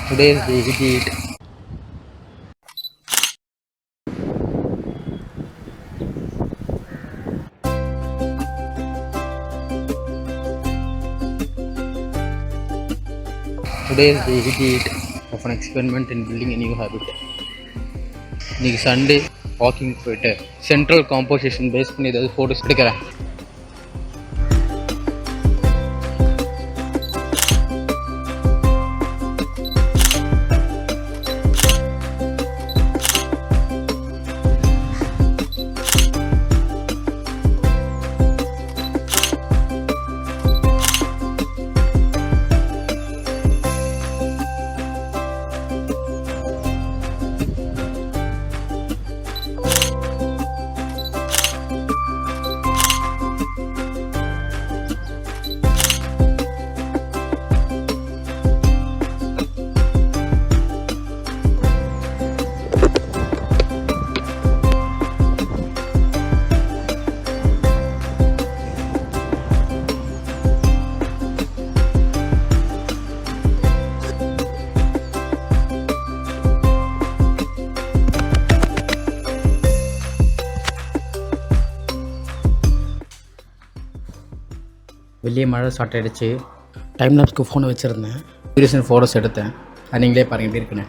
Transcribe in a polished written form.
Today is day 88. Today is day 88 of an experiment in building a new habit. இன்னைக்கு Sunday walking போயிட்டு central composition base பண்ணி ஏதாவது photos எடுக்கிறேன். வெளியே மழை ஸ்டார்ட் ஆகிடுச்சு. டைம் லாப்ஸ்க்கு ஃபோனை வச்சுருந்தேன், ரீசன்ட் ஃபோட்டோஸ் எடுத்தேன். அது நீங்களே பாருங்கள் எப்படி இருக்குன்னு.